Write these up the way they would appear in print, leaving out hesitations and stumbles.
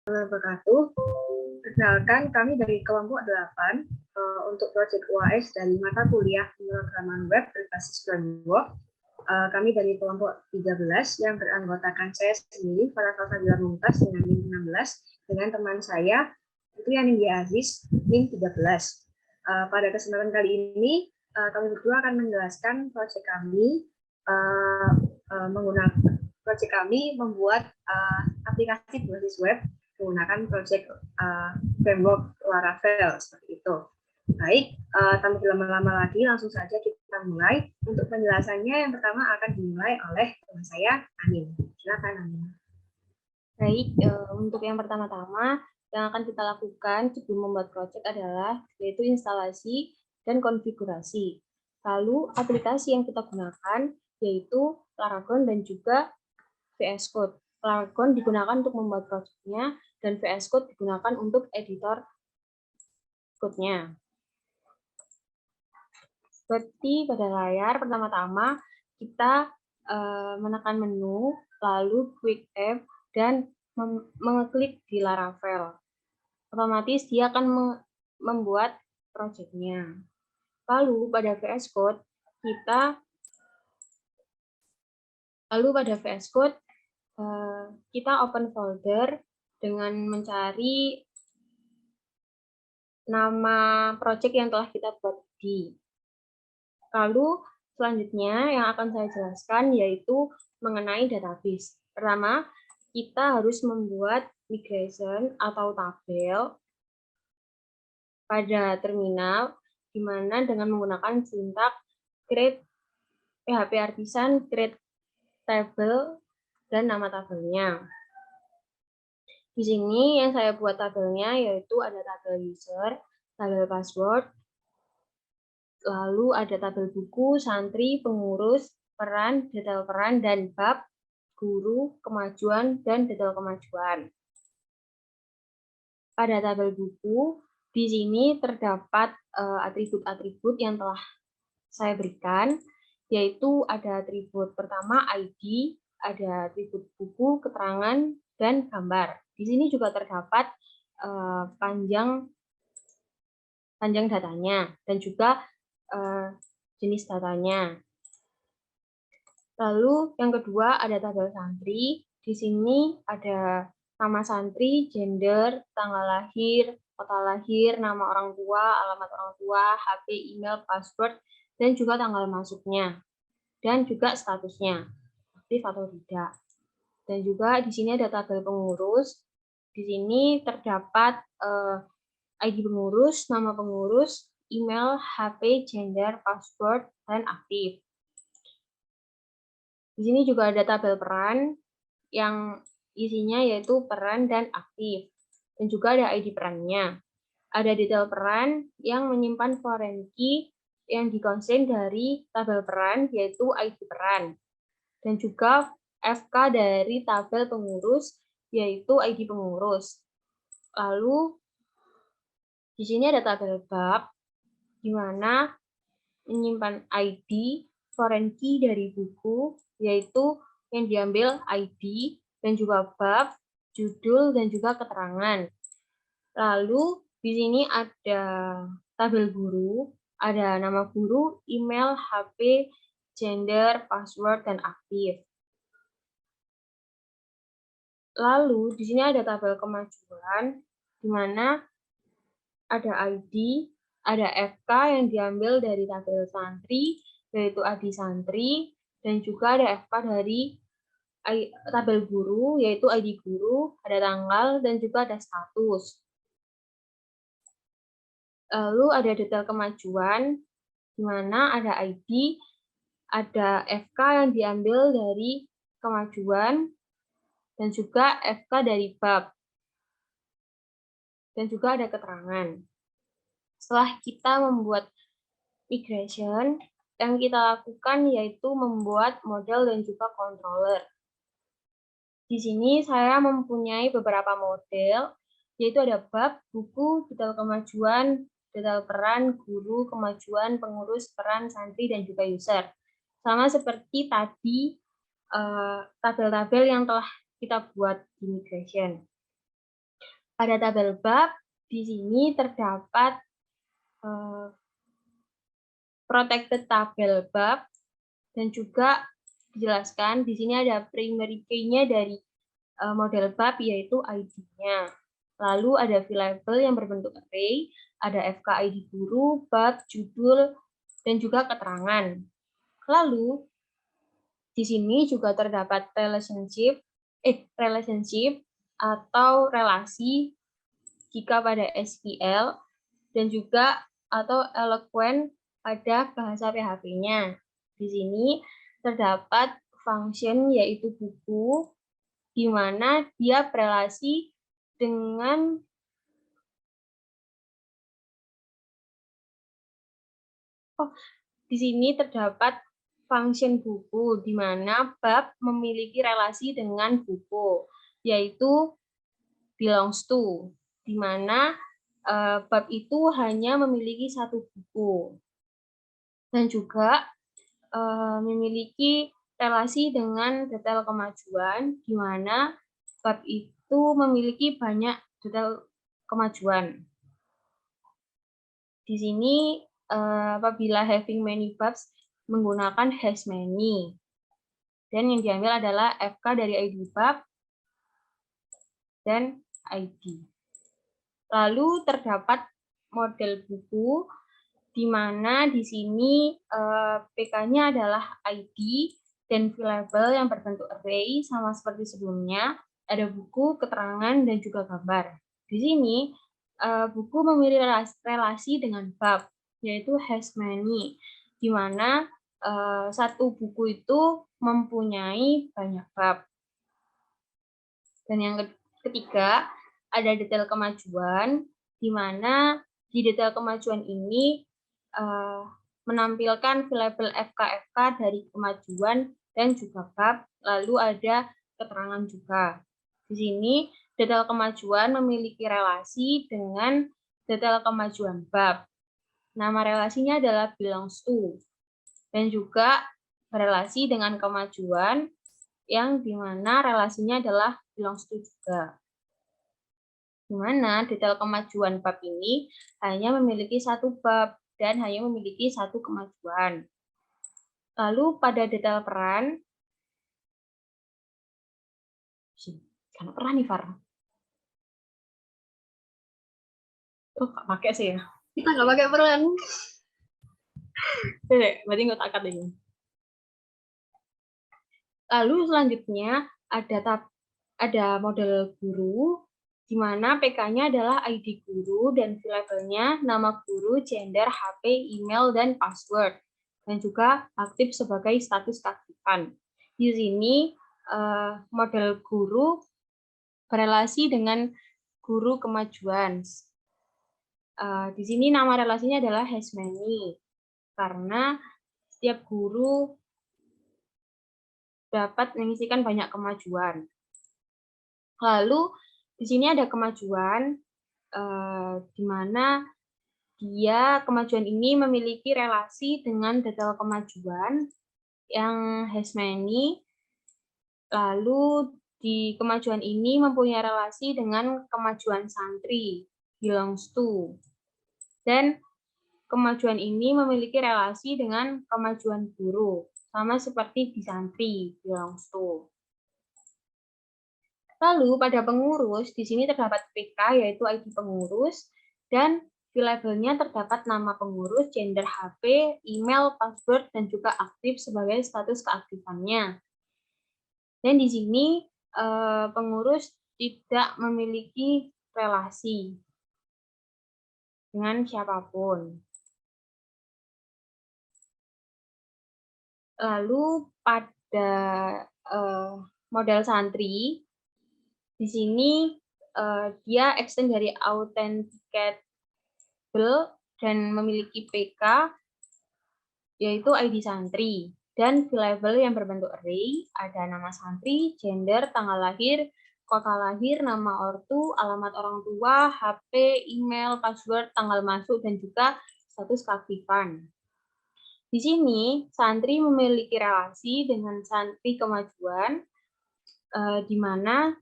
Wabarakatuh. Perkenalkan, kami dari kelompok 8 untuk proyek UAS dari mata kuliah pemrograman web berbasis framework. Kami dari kelompok 13 yang beranggotakan saya sendiri, Farah Salsabila Mumtaz dengan NIM 16, dengan teman saya, itu Nindya Aziz, NIM 13. Pada kesempatan kali ini, kami berdua akan menjelaskan proyek kami menggunakan proyek kami membuat aplikasi berbasis web menggunakan proyek framework Laravel seperti itu. Baik, tanpa berlama-lama lagi, langsung saja kita mulai. Untuk penjelasannya, yang pertama akan dimulai oleh teman saya, Anin. Silakan, Anin. Baik, untuk yang pertama-tama yang akan kita lakukan sebelum membuat proyek adalah yaitu instalasi dan konfigurasi. Lalu aplikasi yang kita gunakan yaitu Laravel dan juga VS Code. Laravel digunakan untuk membuat proyeknya dan VS Code digunakan untuk editor code-nya. Seperti pada layar, pertama-tama kita menekan menu, lalu quick app, dan mengeklik di Laravel. Otomatis dia akan membuat proyeknya. Lalu pada VS Code, kita open folder dengan mencari nama proyek yang telah kita buat di. Lalu selanjutnya yang akan saya jelaskan yaitu mengenai database. Pertama, kita harus membuat migration atau tabel pada terminal, di mana dengan menggunakan sintak create PHP artisan, create table, dan nama tabelnya. Di sini yang saya buat tabelnya yaitu ada tabel user, tabel password, lalu ada tabel buku, santri, pengurus, peran, detail peran, dan bab, guru, kemajuan, dan detail kemajuan. Pada tabel buku, di sini terdapat atribut-atribut yang telah saya berikan, yaitu ada atribut pertama ID, ada atribut buku, keterangan, dan gambar. Di sini juga terdapat panjang datanya dan juga jenis datanya. Lalu yang kedua ada tabel santri. Di sini ada nama santri, gender, tanggal lahir, kota lahir, nama orang tua, alamat orang tua, HP, email, password, dan juga tanggal masuknya. Dan juga statusnya, aktif atau tidak. Dan juga di sini ada tabel pengurus. Di sini terdapat ID pengurus, nama pengurus, email, HP, gender, password, dan aktif. Di sini juga ada tabel peran yang isinya yaitu peran dan aktif. Dan juga ada ID perannya. Ada detail peran yang menyimpan foreign key yang dikonsen dari tabel peran yaitu ID peran. Dan juga FK dari tabel pengurus yaitu ID pengurus. Lalu di sini ada tabel bab di mana menyimpan ID, foreign key dari buku, yaitu yang diambil ID, dan juga bab, judul, dan juga keterangan. Lalu di sini ada tabel guru, ada nama guru, email, HP, gender, password, dan aktif. Lalu di sini ada tabel kemajuan, di mana ada ID, ada FK yang diambil dari tabel santri, yaitu ID santri, dan juga ada FK dari tabel guru, yaitu ID guru, ada tanggal, dan juga ada status. Lalu ada detail kemajuan, di mana ada ID, ada FK yang diambil dari kemajuan, dan juga FK dari bab. Dan juga ada keterangan. Setelah kita membuat migration, yang kita lakukan yaitu membuat model dan juga controller. Di sini saya mempunyai beberapa model, yaitu ada bab, buku, detail kemajuan, detail peran, guru, kemajuan, pengurus, peran, santri, dan juga user. Sama seperti tadi tabel-tabel yang telah kita buat di migration. Pada tabel bab, di sini terdapat protected tabel bab dan juga dijelaskan di sini ada primary key-nya dari model bab yaitu ID-nya. Lalu ada variable yang berbentuk array, ada FKID guru, bab, judul, dan juga keterangan. Lalu di sini juga terdapat relationship atau relasi jika pada SQL dan juga atau eloquent pada bahasa PHP-nya. Di sini terdapat function yaitu buku di mana dia berelasi dengan di sini terdapat function buku di mana bab memiliki relasi dengan buku yaitu belongs to, di mana bab itu hanya memiliki satu buku dan juga memiliki relasi dengan detail kemajuan di mana bab itu memiliki banyak detail kemajuan. Di sini apabila having many babs menggunakan has many. Dan yang diambil adalah FK dari ID bab dan ID. Lalu terdapat model buku di mana di sini PK-nya adalah ID dan variable yang berbentuk array sama seperti sebelumnya, ada buku, keterangan, dan juga gambar. Di sini buku memiliki relasi dengan bab, yaitu has many, di mana satu buku itu mempunyai banyak bab. Dan yang ketiga, ada detail kemajuan, di mana di detail kemajuan ini menampilkan variabel FK dari kemajuan dan juga bab, lalu ada keterangan juga. Di sini detail kemajuan memiliki relasi dengan detail kemajuan bab. Nama relasinya adalah belongs to dan juga berelasi dengan kemajuan yang dimana relasinya adalah belongs to juga. Di mana detail kemajuan bab ini hanya memiliki satu bab dan hanya memiliki satu kemajuan. Lalu pada detail peran, karena peran nih, Far. Oh, nggak pakai sih ya. Kita nggak pakai peran. Berarti nggak tak angkat ini. Lalu selanjutnya ada model guru, di mana PK-nya adalah ID guru dan variabelnya nama guru, gender, HP, email, dan password. Dan juga aktif sebagai status keaktifan. Di sini model guru berelasi dengan guru kemajuan. Di sini nama relasinya adalah has many, karena setiap guru dapat mengisikan banyak kemajuan. Lalu di sini ada kemajuan di mana kemajuan ini memiliki relasi dengan detail kemajuan yang has many. Lalu di kemajuan ini mempunyai relasi dengan kemajuan santri belongs to. Dan kemajuan ini memiliki relasi dengan kemajuan guru sama seperti di santri belongs to. Lalu pada pengurus, di sini terdapat PK yaitu ID pengurus, dan variabelnya terdapat nama pengurus, gender HP, email, password, dan juga aktif sebagai status keaktifannya. Dan di sini pengurus tidak memiliki relasi dengan siapapun. Lalu pada model santri, di sini dia extend dari authenticable dan memiliki PK yaitu ID santri dan variable yang berbentuk array, ada nama santri, gender, tanggal lahir, kota lahir, nama ortu, alamat orang tua, HP, email, password, tanggal masuk, dan juga status keaktifan. Di sini santri memiliki relasi dengan santri kemajuan di mana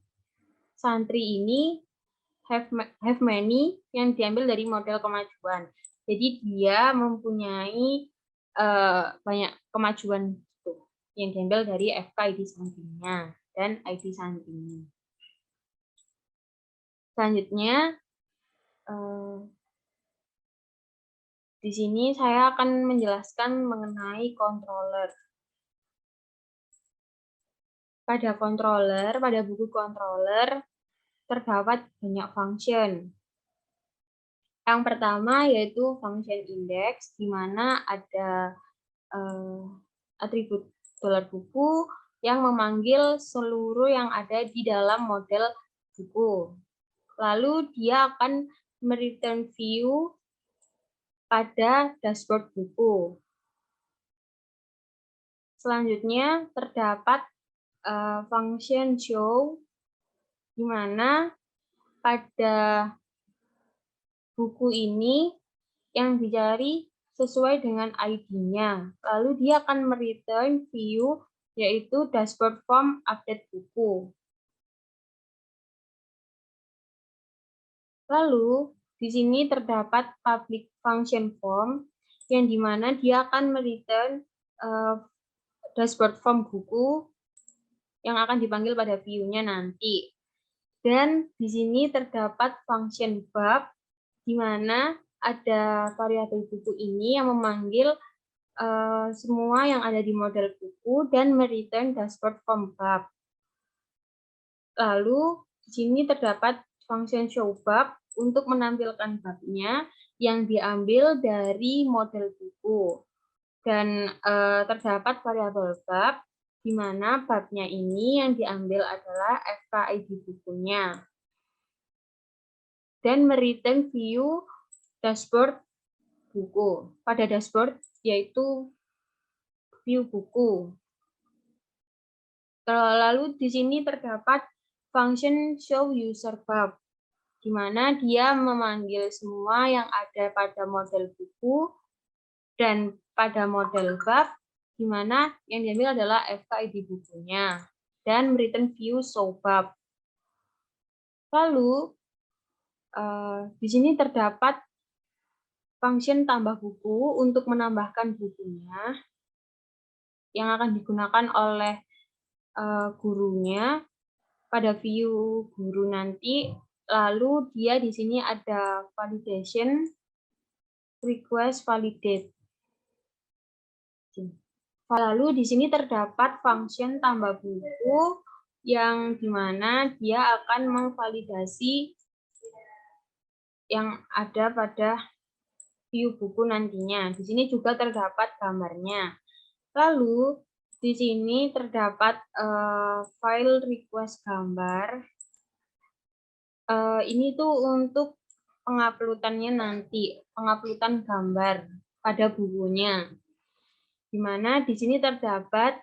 santri ini have many yang diambil dari model kemajuan. Jadi dia mempunyai banyak kemajuan itu yang diambil dari FK ID sampingnya dan ID sampingnya. Selanjutnya di sini saya akan menjelaskan mengenai controller. Pada buku controller terdapat banyak function. Yang pertama yaitu function index, di mana ada atribut $buku yang memanggil seluruh yang ada di dalam model buku. Lalu dia akan mereturn view pada dashboard buku. Selanjutnya terdapat function show, di mana pada buku ini yang dicari sesuai dengan ID-nya. Lalu dia akan mereturn view, yaitu dashboard form update buku. Lalu di sini terdapat public function form, yang dimana dia akan mereturn dashboard form buku yang akan dipanggil pada view-nya nanti. Dan di sini terdapat function bab, di mana ada variabel buku ini yang memanggil semua yang ada di model buku dan mereturn dashboard form bab. Lalu di sini terdapat function show bab untuk menampilkan babnya yang diambil dari model buku. Dan terdapat variabel bab, di mana babnya ini yang diambil adalah FK ID bukunya. Dan mereturn view dashboard buku. Pada dashboard yaitu view buku. Lalu di sini terdapat function show user bab, di mana dia memanggil semua yang ada pada model buku dan pada model bab, di mana yang diambil adalah FK ID bukunya, dan return view show bab. Lalu di sini terdapat function tambah buku untuk menambahkan bukunya yang akan digunakan oleh gurunya pada view guru nanti. Lalu dia di sini ada validation request validate. Lalu di sini terdapat function tambah buku yang dimana dia akan memvalidasi yang ada pada view buku nantinya. Di sini juga terdapat gambarnya. Lalu di sini terdapat file request gambar. Ini tuh untuk penguploadannya nanti, penguploadan gambar pada bukunya. Di mana di sini terdapat,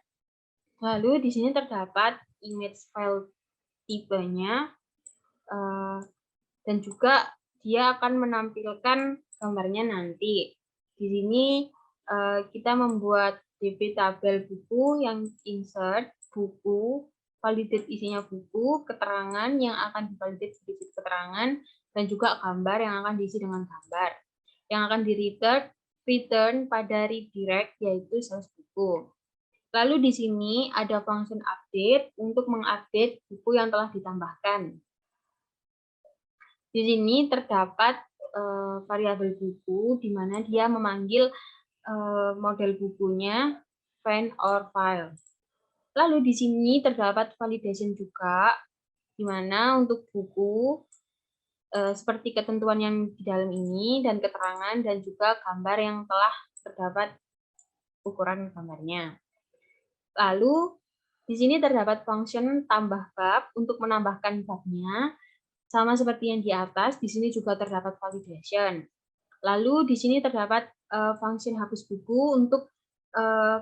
lalu di sini terdapat image file tipenya, dan juga dia akan menampilkan gambarnya nanti. Di sini kita membuat DB tabel buku yang insert buku, validate isinya buku, keterangan yang akan divalidate sedikit keterangan, dan juga gambar yang akan diisi dengan gambar. Yang akan return pada redirect, yaitu sales buku. Lalu di sini ada function update untuk mengupdate buku yang telah ditambahkan. Di sini terdapat variabel buku, di mana dia memanggil model bukunya find or file. Lalu di sini terdapat validation juga, di mana untuk buku seperti ketentuan yang di dalam ini dan keterangan dan juga gambar yang telah terdapat ukuran gambarnya. Lalu di sini terdapat function tambah bab untuk menambahkan babnya, sama seperti yang di atas. Di sini juga terdapat validation. Lalu di sini terdapat function hapus buku untuk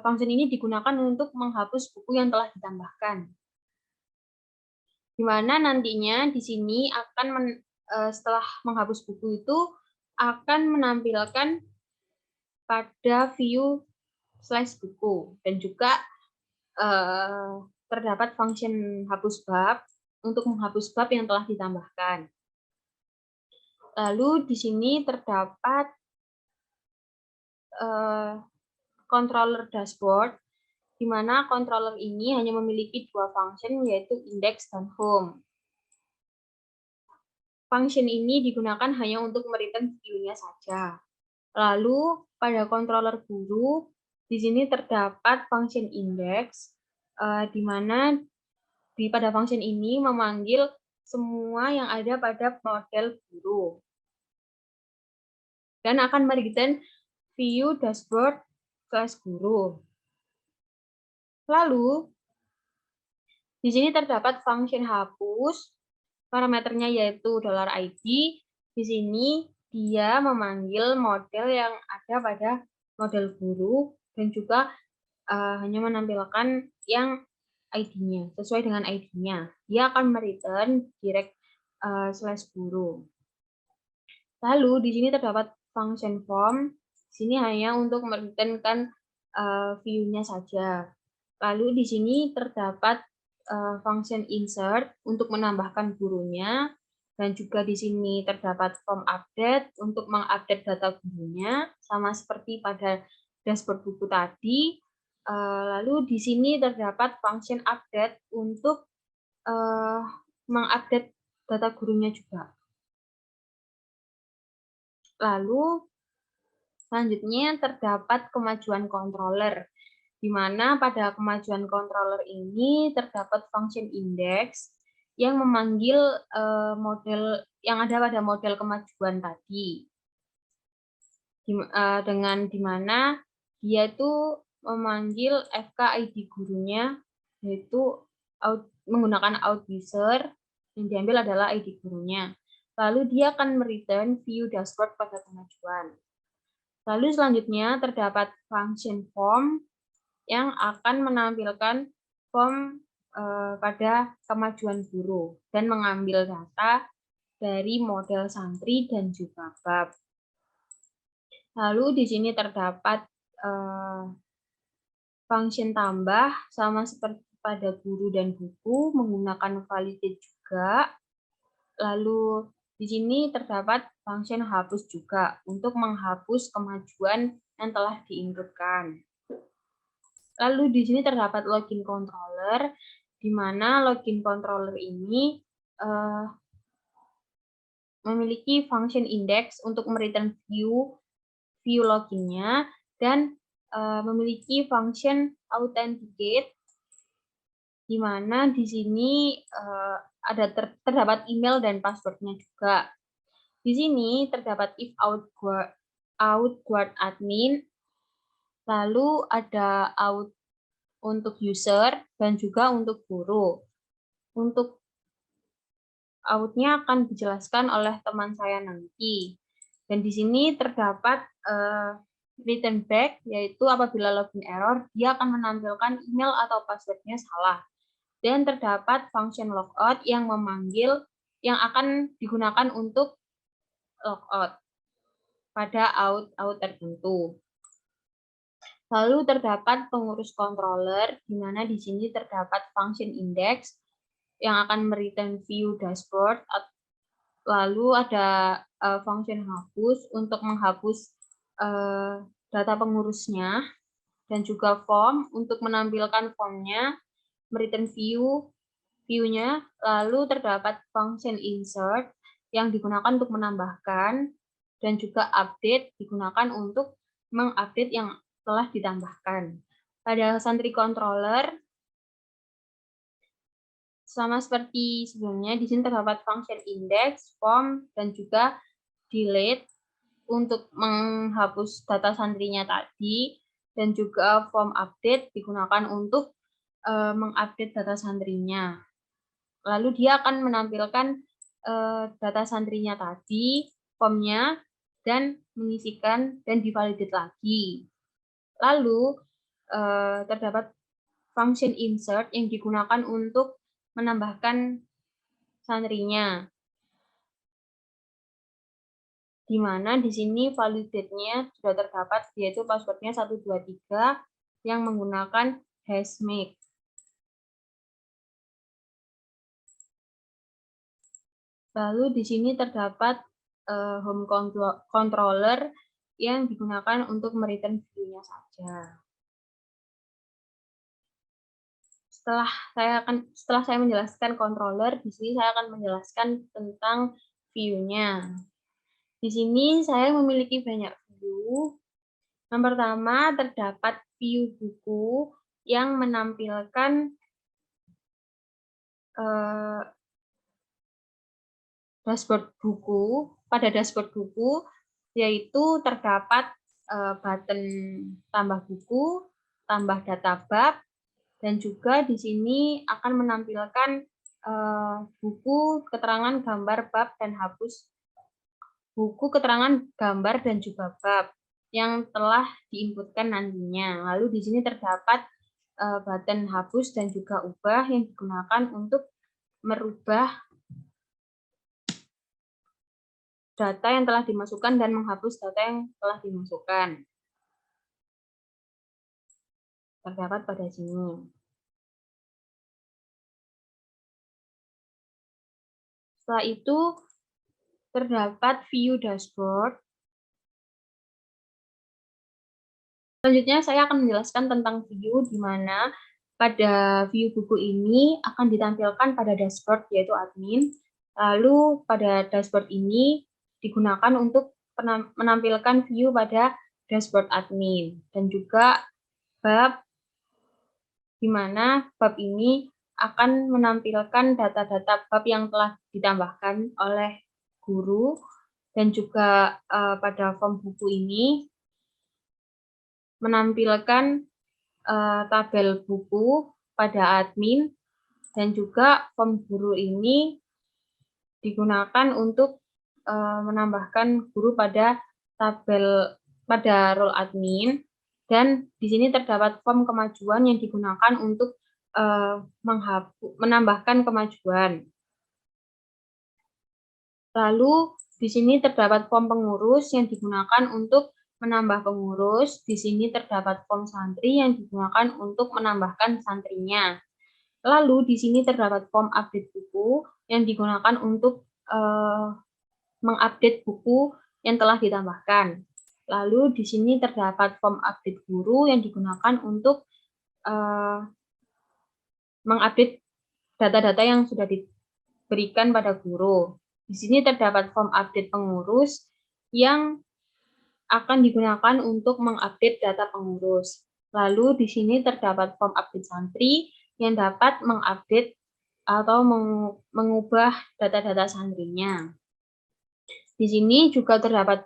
function ini digunakan untuk menghapus buku yang telah ditambahkan. Di mana nantinya di sini akan setelah menghapus buku itu akan menampilkan pada view slash buku, dan juga terdapat function hapus bab untuk menghapus bab yang telah ditambahkan. Lalu di sini terdapat controller dashboard, di mana controller ini hanya memiliki dua function, yaitu index dan home. Function ini digunakan hanya untuk mereturn view-nya saja. Lalu pada controller guru, di sini terdapat function index, di mana pada function ini memanggil semua yang ada pada model guru. Dan akan mereturn view dashboard kelas guru. Lalu, di sini terdapat function hapus, parameternya yaitu $id. Di sini dia memanggil model yang ada pada model guru dan juga hanya menampilkan yang ID-nya, sesuai dengan ID-nya. Dia akan mereturn direct slash guru. Lalu di sini terdapat function form. Di sini hanya untuk mereturn-kan view-nya saja. Lalu di sini terdapat function insert untuk menambahkan gurunya, dan juga di sini terdapat form update untuk mengupdate data gurunya, sama seperti pada dashboard buku tadi. Lalu di sini terdapat function update untuk mengupdate data gurunya juga. Lalu selanjutnya terdapat kemajuan controller, di mana pada kemajuan controller ini terdapat function index yang memanggil model yang ada pada model kemajuan tadi, dengan di mana dia itu memanggil fk id gurunya, yaitu menggunakan out user, yang diambil adalah id gurunya. Lalu dia akan mereturn view dashboard pada kemajuan. Lalu selanjutnya terdapat function form yang akan menampilkan form pada kemajuan guru dan mengambil data dari model santri dan juga bab. Lalu di sini terdapat function tambah sama seperti pada guru dan buku, menggunakan validate juga. Lalu di sini terdapat function hapus juga untuk menghapus kemajuan yang telah diinputkan. Lalu di sini terdapat login controller, di mana login controller ini memiliki function index untuk mereturn view loginnya, dan memiliki function authenticate, di mana di sini terdapat email dan passwordnya juga. Di sini terdapat if out guard admin, lalu ada out untuk user dan juga untuk guru. Untuk out-nya akan dijelaskan oleh teman saya nanti. Dan di sini terdapat return back, yaitu apabila login error, dia akan menampilkan email atau passwordnya salah. Dan terdapat function logout yang memanggil, yang akan digunakan untuk logout pada out tertentu. Lalu terdapat pengurus controller, di mana di sini terdapat function index yang akan mereturn view dashboard. Lalu ada function hapus untuk menghapus data pengurusnya, dan juga form untuk menampilkan formnya, mereturn view-nya. Lalu terdapat function insert yang digunakan untuk menambahkan, dan juga update digunakan untuk mengupdate yang telah ditambahkan. Pada santri controller, sama seperti sebelumnya, di sini terdapat function index, form, dan juga delete untuk menghapus data santrinya tadi, dan juga form update digunakan untuk mengupdate data santrinya. Lalu dia akan menampilkan data santrinya tadi, formnya, dan mengisikan dan divalidate lagi. Lalu terdapat function insert yang digunakan untuk menambahkan santrinya, di mana di sini validate-nya sudah terdapat, yaitu passwordnya 123 yang menggunakan hashmake. Lalu di sini terdapat home controller yang digunakan untuk mereturn view-nya saja. Setelah saya menjelaskan controller, di sini saya akan menjelaskan tentang view-nya. Di sini saya memiliki banyak view. Yang pertama, terdapat view buku yang menampilkan dashboard buku. Pada dashboard buku, yaitu terdapat button tambah buku, tambah data bab, dan juga di sini akan menampilkan buku, keterangan gambar bab, dan hapus buku, keterangan gambar, dan juga bab yang telah diinputkan nantinya. Lalu di sini terdapat button hapus dan juga ubah yang digunakan untuk merubah data yang telah dimasukkan dan menghapus data yang telah dimasukkan. Terdapat pada sini. Setelah itu terdapat view dashboard. Selanjutnya saya akan menjelaskan tentang view, di mana pada view buku ini akan ditampilkan pada dashboard yaitu admin. Lalu pada dashboard ini digunakan untuk menampilkan view pada dashboard admin, dan juga bab, di mana bab ini akan menampilkan data-data bab yang telah ditambahkan oleh guru, dan juga pada form buku ini menampilkan tabel buku pada admin, dan juga form guru ini digunakan untuk menambahkan guru pada tabel pada role admin, dan di sini terdapat form kemajuan yang digunakan untuk menambahkan kemajuan. Lalu di sini terdapat form pengurus yang digunakan untuk menambah pengurus. Di sini terdapat form santri yang digunakan untuk menambahkan santrinya. Lalu di sini terdapat form update buku yang digunakan untuk mengupdate buku yang telah ditambahkan. Lalu di sini terdapat form update guru yang digunakan untuk mengupdate data-data yang sudah diberikan pada guru. Di sini terdapat form update pengurus yang akan digunakan untuk mengupdate data pengurus. Lalu di sini terdapat form update santri yang dapat mengupdate atau mengubah data-data santrinya. Di sini juga terdapat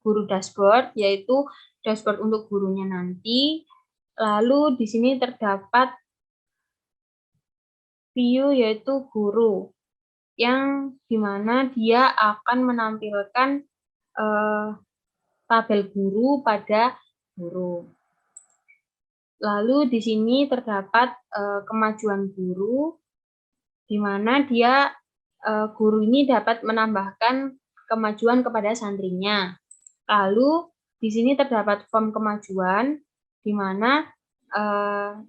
guru dashboard, yaitu dashboard untuk gurunya nanti. Lalu di sini terdapat view yaitu guru, yang dimana dia akan menampilkan tabel guru pada guru. Lalu di sini terdapat kemajuan guru, di mana dia guru ini dapat menambahkan kemajuan kepada santrinya. Lalu di sini terdapat form kemajuan, di mana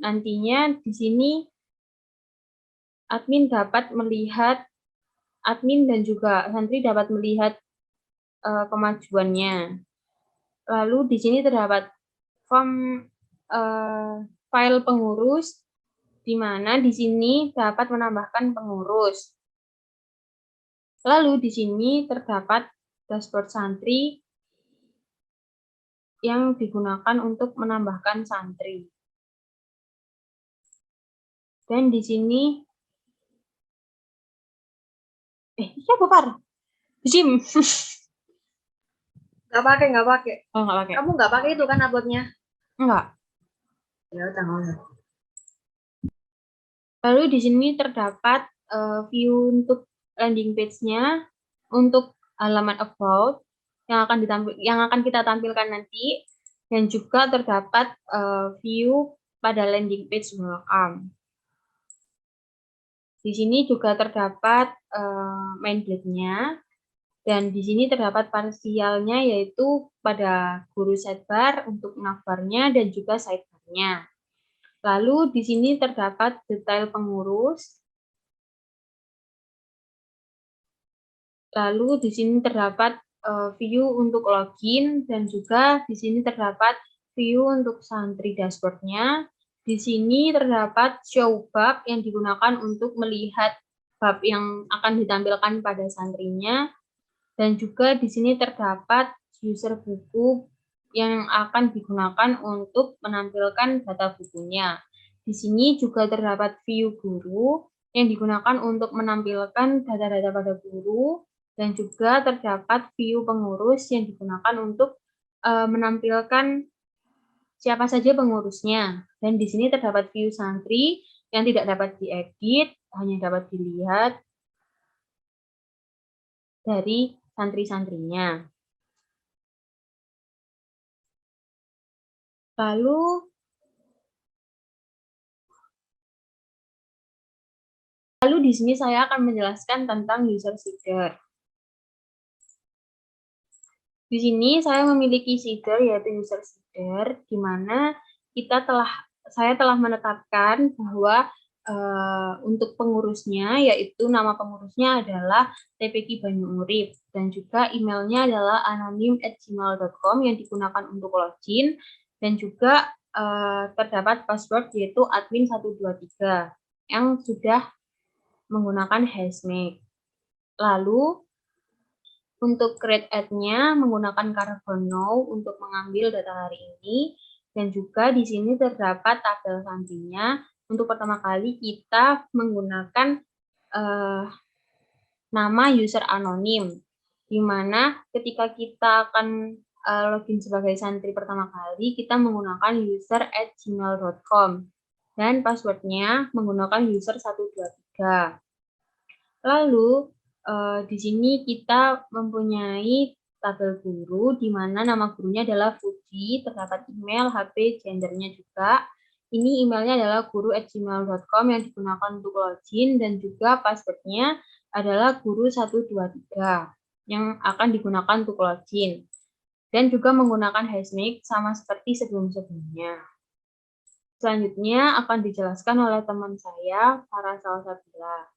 nantinya di sini admin dan juga santri dapat melihat kemajuannya. Lalu di sini terdapat form file pengurus, di mana di sini dapat menambahkan pengurus. Lalu di sini terdapat dashboard santri yang digunakan untuk menambahkan santri. Dan di sini siapa Par? Jim. Nggak pakai. Oh, nggak pakai. Kamu nggak pakai itu kan uploadnya? Enggak. Ya udah nggak usah. Lalu di sini terdapat view untuk landing page-nya, untuk halaman about yang akan kita tampilkan nanti, dan juga terdapat view pada landing page welcome. Di sini juga terdapat main blade-nya, dan di sini terdapat parsialnya, yaitu pada guru sidebar untuk navbarnya dan juga sidebar-nya. Lalu di sini terdapat detail pengurus, Lalu di sini terdapat view untuk login dan juga di sini terdapat view untuk santri dashboard-nya. Di sini terdapat show bab yang digunakan untuk melihat bab yang akan ditampilkan pada santrinya. Dan juga di sini terdapat user buku yang akan digunakan untuk menampilkan data bukunya. Di sini juga terdapat view guru yang digunakan untuk menampilkan data-data pada guru, dan juga terdapat view pengurus yang digunakan untuk menampilkan siapa saja pengurusnya. Dan di sini terdapat view santri yang tidak dapat diedit, hanya dapat dilihat dari santri-santrinya. Lalu di sini saya akan menjelaskan tentang user seeder. Di sini saya memiliki seeder yaitu user seeder, di mana saya telah menetapkan bahwa untuk pengurusnya, yaitu nama pengurusnya adalah TPQ Banyu Urip, dan juga emailnya adalah anonim@gmail.com yang digunakan untuk login, dan juga terdapat password yaitu admin123 yang sudah menggunakan Hashmake. Lalu untuk create ad-nya menggunakan Carbon Now untuk mengambil data hari ini, dan juga di sini terdapat tabel santrinya. Untuk pertama kali kita menggunakan nama user anonim, di mana ketika kita akan login sebagai santri pertama kali, kita menggunakan user@gmail.com dan passwordnya menggunakan user123. Lalu di sini kita mempunyai tabel guru, di mana nama gurunya adalah Fuji, terdapat email, HP, gendernya juga. Ini emailnya adalah guru@gmail.com yang digunakan untuk login, dan juga passwordnya adalah guru123 yang akan digunakan untuk login. Dan juga menggunakan Hashmake sama seperti sebelum-sebelumnya. Selanjutnya akan dijelaskan oleh teman saya, Farah Salsabila.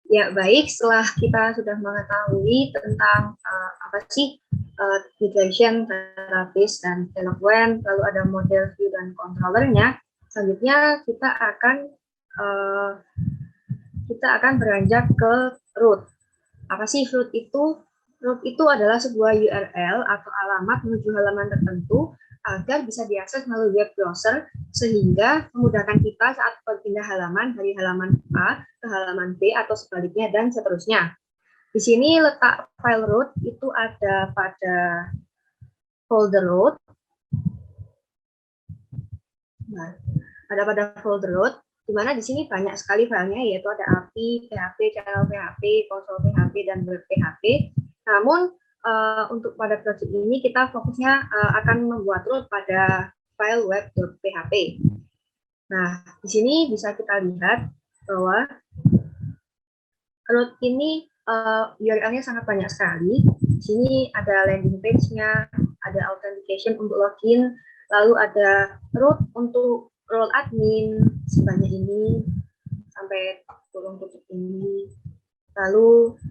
Ya, baik. Setelah kita sudah mengetahui tentang apa sih migration, database, dan eloquent, lalu ada model view dan controllernya, selanjutnya kita akan beranjak ke root. Apa sih root itu? Root itu adalah sebuah URL atau alamat menuju halaman tertentu agar bisa diakses melalui web browser, sehingga memudahkan kita saat berpindah halaman dari halaman A ke halaman B atau sebaliknya, dan seterusnya. Di sini letak file root itu ada pada folder root. Nah, ada pada folder root, di mana di sini banyak sekali filenya, yaitu ada API, PHP, channel PHP, console PHP, dan web PHP. Namun untuk pada project ini kita fokusnya akan membuat root pada file web.php. Nah, di sini bisa kita lihat bahwa root ini URL-nya sangat banyak sekali. Di sini ada landing page-nya, ada authentication untuk login, lalu ada root untuk role admin sebanyak ini sampai kurung tutup ini. Lalu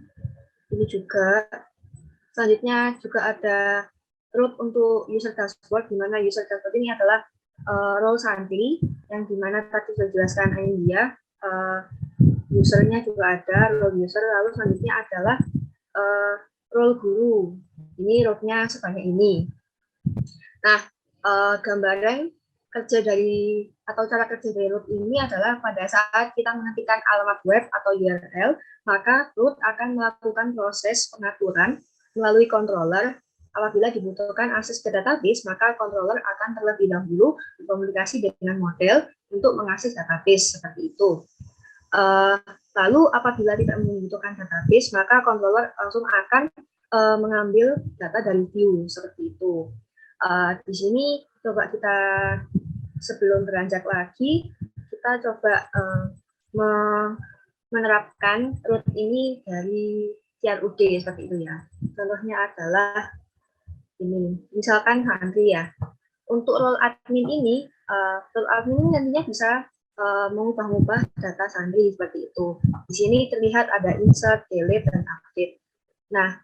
ini juga selanjutnya juga ada root untuk user dashboard, di mana user dashboard ini adalah role santri yang dimana tadi sudah dijelaskan India, usernya juga ada role user. Lalu selanjutnya adalah role guru, ini rootnya sebanyak ini. Nah, gambaran kerja dari atau cara kerja dari root ini adalah pada saat kita mengetikkan alamat web atau URL, maka root akan melakukan proses pengaturan melalui controller. Apabila dibutuhkan akses ke database, maka controller akan terlebih dahulu berkomunikasi dengan model untuk mengakses database, seperti itu. Lalu apabila tidak membutuhkan database, maka controller langsung akan mengambil data dari view, seperti itu. Di sini coba kita, sebelum beranjak lagi, kita coba menerapkan root ini dari CRUD seperti itu ya. Contohnya adalah ini, misalkan santri ya. Untuk role admin ini nantinya bisa mengubah-ubah data santri seperti itu. Di sini terlihat ada insert, delete, dan update. Nah,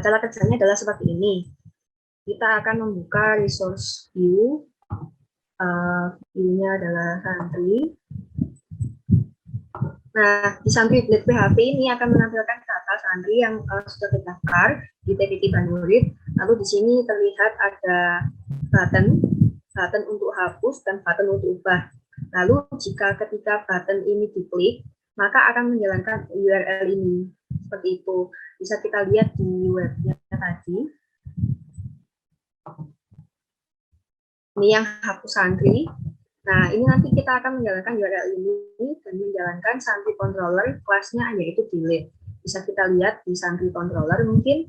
cara kerjanya adalah seperti ini. Kita akan membuka resource view. View-nya adalah santri. Nah, di santri Blade PHP ini akan menampilkan data santri yang sudah terdaftar di TPT Banurit. Lalu di sini terlihat ada button untuk hapus dan button untuk ubah. Lalu jika ketika button ini diklik, maka akan menjalankan URL ini. Seperti itu. Bisa kita lihat di webnya tadi. Ini yang hapus santri. Nah, ini nanti kita akan menjalankan URL ini dan menjalankan santri controller kelasnya yaitu delete. Bisa kita lihat di santri controller mungkin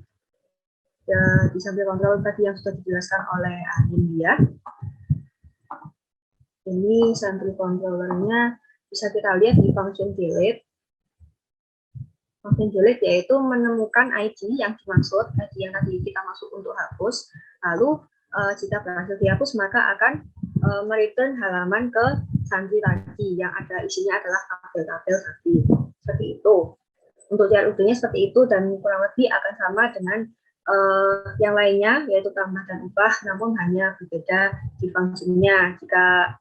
ya, di santri controller tadi yang sudah dijelaskan oleh India. Ini santri controllernya bisa kita lihat di function delete. Function delete yaitu menemukan ID yang dimaksud, ID yang tadi kita masuk untuk hapus. Lalu jika berhasil dihapus maka akan mereturn halaman ke santri tadi yang ada isinya adalah tabel-tabel tadi. Seperti itu. Untuk CRUD-nya seperti itu dan kurang lebih akan sama dengan yang lainnya yaitu tambah dan ubah, namun hanya berbeda di fungsinya. Jika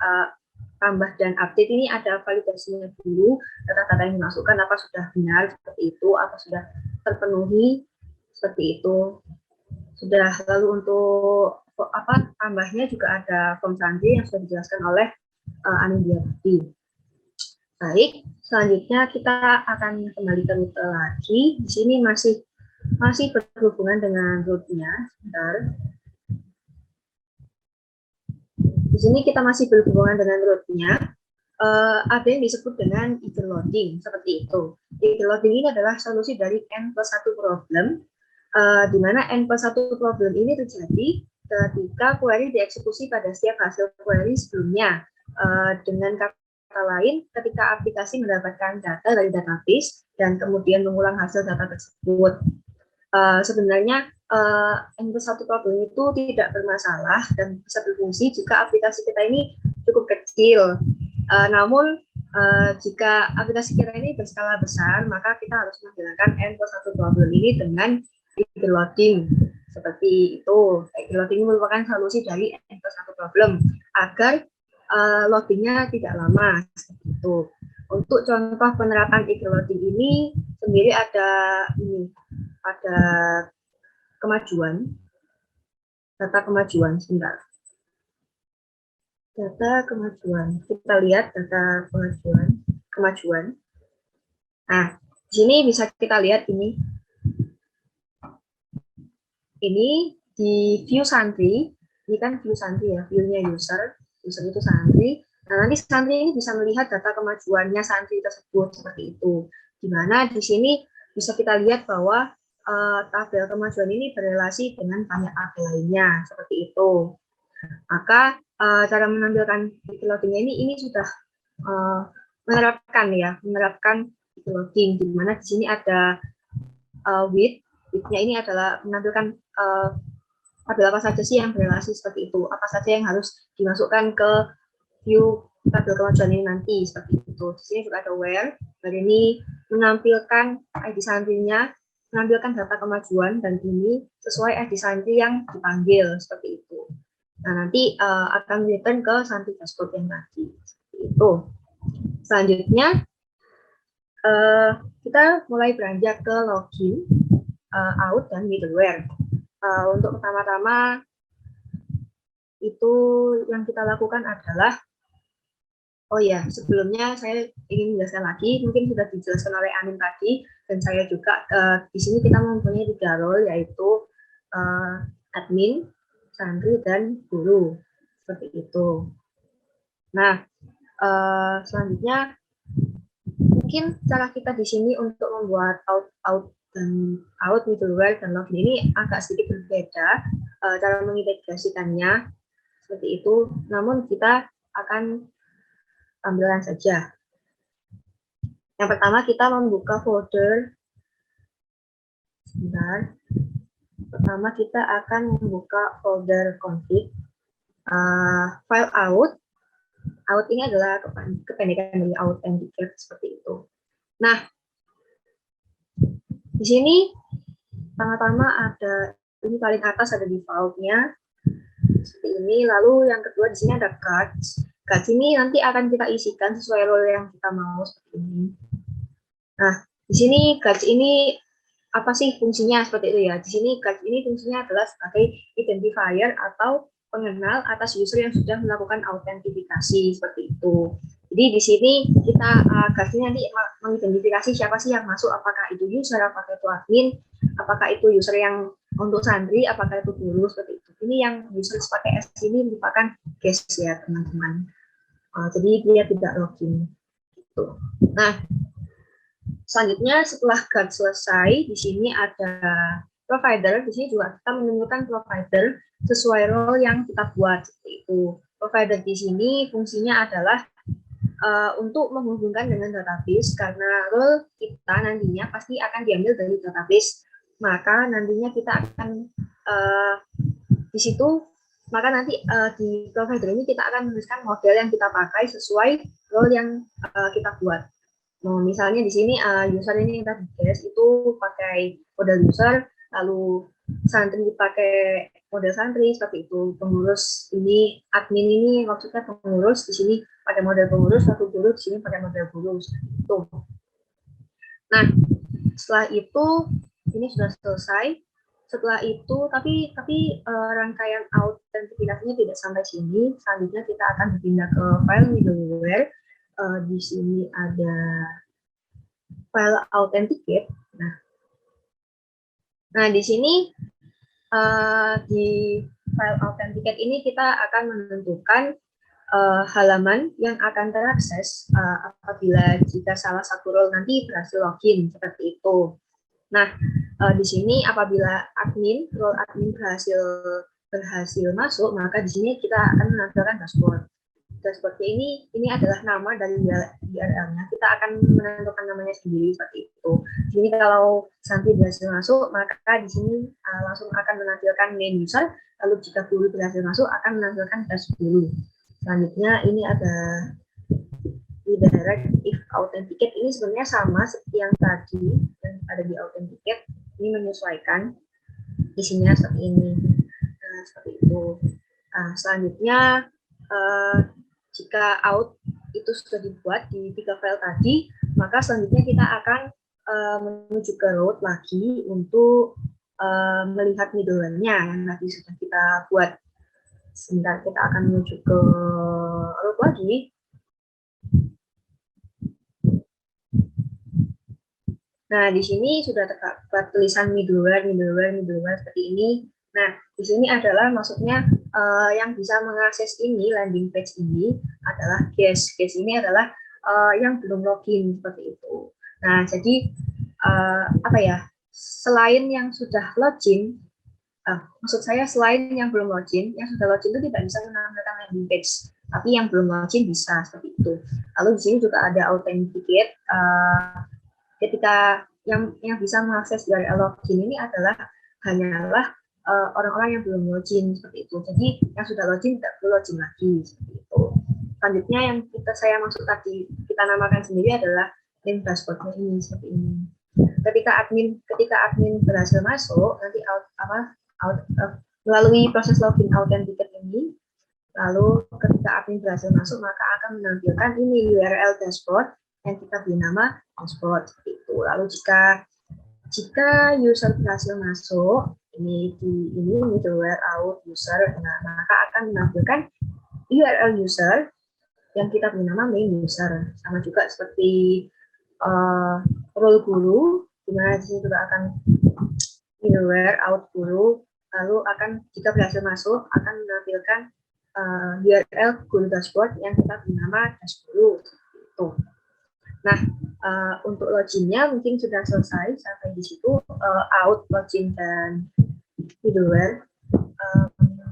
tambah dan update ini ada validasinya dulu, data-data yang dimasukkan apa sudah benar seperti itu, apa sudah terpenuhi seperti itu. Sudah. Lalu untuk tambahnya juga ada form santri yang sudah dijelaskan oleh Anindya tadi. Baik, selanjutnya kita akan kembali ke rute lagi. Di sini masih berhubungan dengan root-nya. Sebentar. Di sini kita masih berhubungan dengan root-nya. Ada yang disebut dengan eager loading, seperti itu. Eager loading ini adalah solusi dari N+1 problem, di mana N+1 problem ini terjadi ketika query dieksekusi pada setiap hasil query sebelumnya. Dengan kata lain, ketika aplikasi mendapatkan data dari database dan kemudian mengulang hasil data tersebut. Sebenarnya N+1 problem itu tidak bermasalah dan bisa berfungsi jika aplikasi kita ini cukup kecil. Namun jika aplikasi kita ini berskala besar, maka kita harus menggunakan N+1 problem ini dengan eager loading. Seperti itu. Eager loading merupakan solusi dari N+1 problem agar loadingnya tidak lama. Seperti itu. Untuk contoh penerapan eager loading ini sendiri ada kemajuan, data kemajuan, sebentar. Data kemajuan, kita lihat data kemajuan. Nah, di sini bisa kita lihat ini di view santri, ini kan view santri ya, view-nya user itu santri. Nah, nanti santri ini bisa melihat data kemajuannya santri tersebut seperti itu. Di mana di sini bisa kita lihat bahwa tabel kemajuan ini berrelasi dengan banyak tabel lainnya seperti itu. Maka cara menampilkan eager loading ini sudah menerapkan eager loading, di mana di sini ada width-nya ini adalah menampilkan tabel apa saja sih yang berrelasi seperti itu, apa saja yang harus dimasukkan ke view tabel kemajuan ini nanti seperti itu. Di sini juga ada where ini menampilkan ID santrinya, menampilkan data kemajuan dan ini sesuai ID santri yang dipanggil seperti itu. Nah, nanti akan return ke santri dashboard yang tadi. Seperti itu. Selanjutnya, kita mulai beranjak ke login, out, dan middleware. Untuk pertama-tama, itu yang kita lakukan adalah, oh ya, sebelumnya saya ingin menjelaskan lagi, mungkin sudah dijelaskan oleh Anin tadi, dan saya juga, di sini kita mempunyai 3 role, yaitu admin, santri, dan guru. Seperti itu. Nah, selanjutnya, mungkin cara kita di sini untuk membuat out, middleware, dan login ini agak sedikit berbeda, cara mengintegrasikannya, seperti itu, namun kita akan tampilkan saja. Yang pertama kita membuka folder. Sebentar. Pertama kita akan membuka folder config, file out, Out ini adalah kependekan dari authenticate seperti itu. Nah, di sini pertama ada ini paling atas ada default-nya seperti ini. Lalu yang kedua di sini ada cards. Cards ini nanti akan kita isikan sesuai role yang kita mau seperti ini. Nah, di sini cards ini apa sih fungsinya seperti itu ya? Di sini cards ini fungsinya adalah sebagai identifier atau pengenal atas user yang sudah melakukan autentifikasi seperti itu. Jadi di sini kita cards ini nanti mengidentifikasi siapa sih yang masuk, apakah itu user, apakah itu admin, apakah itu user yang untuk santri, apakah itu guru seperti itu. Ini yang user pakai S ini merupakan guest ya teman-teman. Jadi dia tidak login. Gitu. Nah, selanjutnya setelah guard selesai, di sini ada provider. Di sini juga kita menentukan provider sesuai role yang kita buat seperti itu. Provider di sini fungsinya adalah untuk menghubungkan dengan database karena role kita nantinya pasti akan diambil dari database. Maka nantinya kita akan di situ maka nanti di provider ini kita akan menuliskan model yang kita pakai sesuai role yang kita buat. Misalnya di sini user ini kita guess itu pakai model user, lalu santri pakai model santri seperti itu. Pengurus ini admin ini maksudnya pengurus di sini pakai model pengurus, satu guru di sini pakai model guru itu. Nah, setelah itu ini sudah selesai. Setelah itu tapi rangkaian autentifikasinya tidak sampai sini. Selanjutnya kita akan berpindah ke file middleware. Di sini ada file authenticate. Nah di sini di file authenticate ini kita akan menentukan halaman yang akan terakses apabila jika salah satu role nanti berhasil login seperti itu. Nah di sini apabila role admin berhasil masuk, maka di sini kita akan menampilkan dashboard. Dashboard ini adalah nama dari URL-nya. Kita akan menentukan namanya sendiri seperti itu. Jadi kalau santri berhasil masuk, maka di sini langsung akan menampilkan main user. Lalu jika guru berhasil masuk, akan menampilkan dashboard guru. Selanjutnya ini ada redirect if authenticate. Ini sebenarnya sama seperti yang tadi yang ada di authenticate. Ini menyesuaikan isinya seperti ini. Nah, seperti itu. Nah, selanjutnya jika out itu sudah dibuat di 3 file tadi, maka selanjutnya kita akan menuju ke root lagi untuk melihat middleware-nya yang tadi sudah kita buat. Sebentar, kita akan menuju ke root lagi. Nah, di sini sudah terdapat tulisan middleware seperti ini. Nah, di sini adalah maksudnya yang bisa mengakses ini, landing page ini adalah guest. Guest ini adalah yang belum login seperti itu. Nah, jadi apa ya? Selain yang sudah login, maksud saya selain yang belum login, yang sudah login itu tidak bisa menampilkan landing page, tapi yang belum login bisa seperti itu. Lalu di sini juga ada authenticate. Ketika yang bisa mengakses URL login ini hanyalah orang-orang yang belum login seperti itu. Jadi yang sudah login tidak perlu login lagi seperti itu. Selanjutnya yang saya maksud tadi kita namakan sendiri adalah link dashboardnya ini seperti ini. Ketika admin berhasil masuk, nanti melalui proses login authenticate ini, lalu ketika admin berhasil masuk maka akan menampilkan ini URL dashboard yang kita beri nama dashboard seperti itu. Lalu jika user berhasil masuk, ini middleware out user, nah, maka akan menampilkan URL user yang kita beri nama main user. Sama juga seperti role guru, di mana di sini juga akan middleware out guru, lalu jika berhasil masuk akan menampilkan URL guru dashboard yang kita beri nama dashboard itu. Nah, untuk loginnya mungkin sudah selesai sampai di situ, out, login, dan middleware.